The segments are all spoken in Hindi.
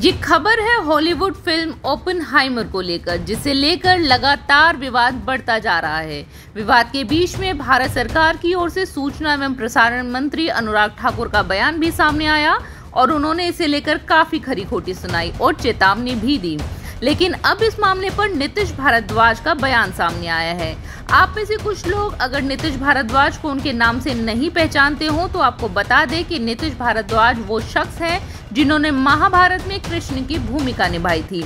ये खबर है हॉलीवुड फिल्म ओपेनहाइमर को लेकर, जिसे लेकर लगातार विवाद बढ़ता जा रहा है। विवाद के बीच में भारत सरकार की ओर से सूचना एवं प्रसारण मंत्री अनुराग ठाकुर का बयान भी सामने आया और उन्होंने इसे लेकर काफी खरी खोटी सुनाई और चेतावनी भी दी। लेकिन अब इस मामले पर नीतीश भारद्वाज का बयान सामने आया है। आप में से कुछ लोग अगर नीतीश भारद्वाज को उनके नाम से नहीं पहचानते हो तो आपको बता दें कि नीतीश भारद्वाज वो शख्स हैं जिन्होंने महाभारत में कृष्ण की भूमिका निभाई थी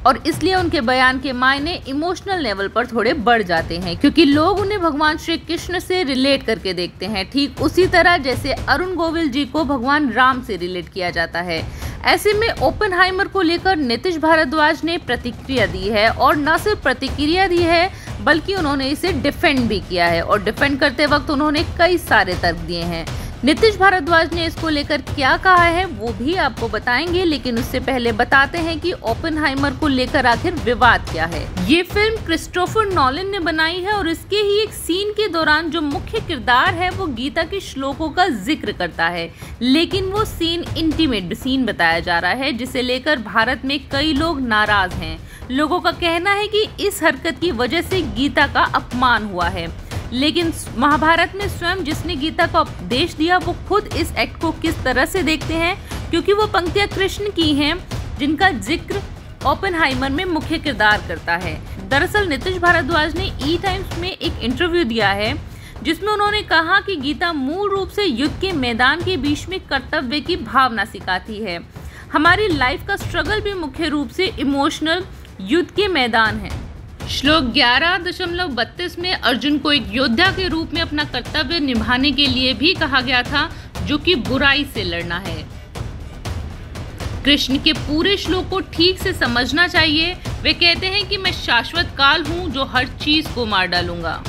और इसलिए उनके बयान के मायने इमोशनल लेवल पर थोड़े बढ़ जाते हैं, क्योंकि लोग उन्हें भगवान श्री कृष्ण से रिलेट करके देखते हैं, ठीक उसी तरह जैसे अरुण गोविल जी को भगवान राम से रिलेट किया जाता है। ऐसे में ओपेनहाइमर को लेकर नीतीश भारद्वाज ने प्रतिक्रिया दी है और न सिर्फ प्रतिक्रिया दी है बल्कि उन्होंने इसे डिफेंड भी किया है और डिफेंड करते वक्त उन्होंने कई सारे तर्क दिए हैं। नीतीश भारद्वाज ने इसको लेकर क्या कहा है वो भी आपको बताएंगे, लेकिन उससे पहले बताते हैं कि ओपेनहाइमर को लेकर आखिर विवाद क्या है। ये फिल्म क्रिस्टोफर नॉलन ने बनाई है और इसके ही एक सीन के दौरान जो मुख्य किरदार है वो गीता के श्लोकों का जिक्र करता है, लेकिन वो सीन इंटीमेट सीन बताया जा रहा है, जिसे लेकर भारत में कई लोग नाराज हैं। लोगों का कहना है कि इस हरकत की वजह से गीता का अपमान हुआ है, लेकिन महाभारत में स्वयं जिसने गीता को उपदेश दिया वो खुद इस एक्ट को किस तरह से देखते हैं, क्योंकि वो पंक्तियां कृष्ण की हैं जिनका जिक्र ओपेनहाइमर में मुख्य किरदार करता है। दरअसल नीतीश भारद्वाज ने ई टाइम्स में एक इंटरव्यू दिया है जिसमें उन्होंने कहा कि गीता मूल रूप से युद्ध के मैदान के बीच में कर्तव्य की भावना सिखाती है। हमारी लाइफ का स्ट्रगल भी मुख्य रूप से इमोशनल युद्ध के मैदान है। श्लोक 11.32 में अर्जुन को एक योद्धा के रूप में अपना कर्तव्य निभाने के लिए भी कहा गया था, जो कि बुराई से लड़ना है। कृष्ण के पूरे श्लोक को ठीक से समझना चाहिए। वे कहते हैं कि मैं शाश्वत काल हूँ जो हर चीज को मार डालूंगा,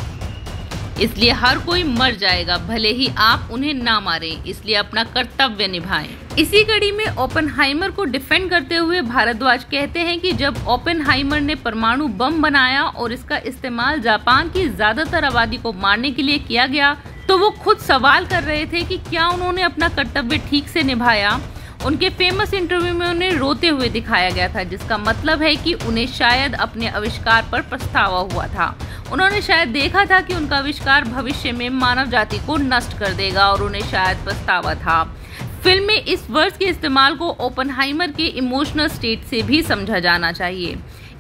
इसलिए हर कोई मर जाएगा, भले ही आप उन्हें ना मारें, इसलिए अपना कर्तव्य निभाएं। इसी कड़ी में ओपेनहाइमर को डिफेंड करते हुए भारद्वाज कहते हैं कि जब ओपेनहाइमर ने परमाणु बम बनाया और इसका इस्तेमाल जापान की ज्यादातर आबादी को मारने के लिए किया गया, तो वो खुद सवाल कर रहे थे कि क्या उन्होंने अपना कर्तव्य ठीक से निभाया। उनके फेमस इंटरव्यू में उन्हें रोते हुए दिखाया गया था, जिसका मतलब है कि उन्हें शायद अपने आविष्कार पर पछतावा हुआ था। उन्होंने शायद देखा था कि उनका आविष्कार भविष्य में मानव जाति को नष्ट कर देगा और उन्हें शायद पछतावा था। फिल्म में इस वर्ड्स के इस्तेमाल को ओपेनहाइमर के इमोशनल स्टेट से भी समझा जाना चाहिए।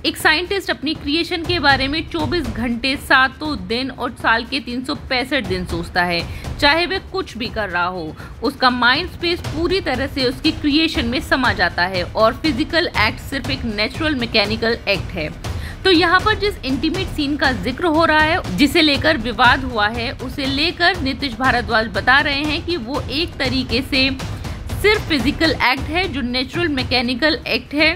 एक साइंटिस्ट अपनी क्रिएशन के बारे में 24 घंटे 7 दिन और साल के 365 दिन सोचता है, चाहे वह कुछ भी कर रहा हो। उसका माइंड स्पेस पूरी तरह से उसकी क्रिएशन में समा जाता है और फिजिकल एक्ट सिर्फ एक नेचुरल मैकेनिकल एक्ट है। तो यहाँ पर जिस इंटीमेट सीन का जिक्र हो रहा है, जिसे लेकर विवाद हुआ है, उसे लेकर नीतीश भारद्वाज बता रहे हैं कि वो एक तरीके से सिर्फ फिजिकल एक्ट है जो नेचुरल मैकेनिकल एक्ट है।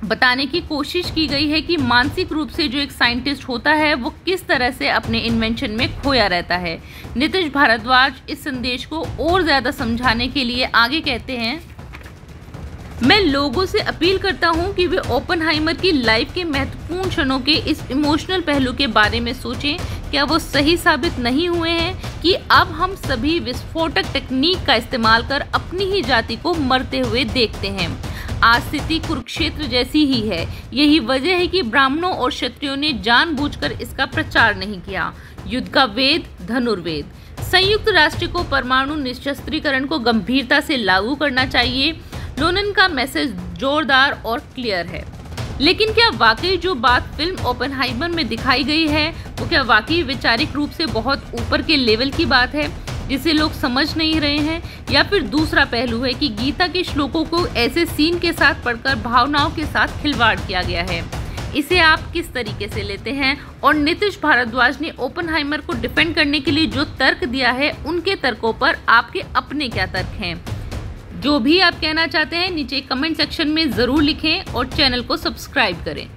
बताने की कोशिश की गई है कि मानसिक रूप से जो एक साइंटिस्ट होता है वो किस तरह से अपने इन्वेंशन में खोया रहता है। नीतीश भारद्वाज इस संदेश को और ज्यादा समझाने के लिए आगे कहते हैं, मैं लोगों से अपील करता हूं कि वे ओपेनहाइमर की लाइफ के महत्वपूर्ण क्षणों के इस इमोशनल पहलू के बारे में सोचें। क्या वो सही साबित नहीं हुए हैं कि अब हम सभी विस्फोटक तकनीक का इस्तेमाल कर अपनी ही जाति को मरते हुए देखते हैं। आज स्थिति कुरुक्षेत्र जैसी ही है। यही वजह है कि ब्राह्मणों और क्षत्रियों ने जानबूझकर इसका प्रचार नहीं किया। युद्ध का वेद धनुर्वेद। संयुक्त राष्ट्र को परमाणु निशस्त्रीकरण को गंभीरता से लागू करना चाहिए। नोलन का मैसेज जोरदार और क्लियर है। लेकिन क्या वाकई जो बात फिल्म ओपेनहाइमर में दिखाई गई है वो क्या वाकई वैचारिक रूप से बहुत ऊपर के लेवल की बात है जिसे लोग समझ नहीं रहे हैं, या फिर दूसरा पहलू है कि गीता के श्लोकों को ऐसे सीन के साथ पढ़कर भावनाओं के साथ खिलवाड़ किया गया है? इसे आप किस तरीके से लेते हैं? और नीतीश भारद्वाज ने ओपेनहाइमर को डिफेंड करने के लिए जो तर्क दिया है, उनके तर्कों पर आपके अपने क्या तर्क हैं? जो भी आप कहना चाहते हैं नीचे कमेंट सेक्शन में जरूर लिखें और चैनल को सब्सक्राइब करें।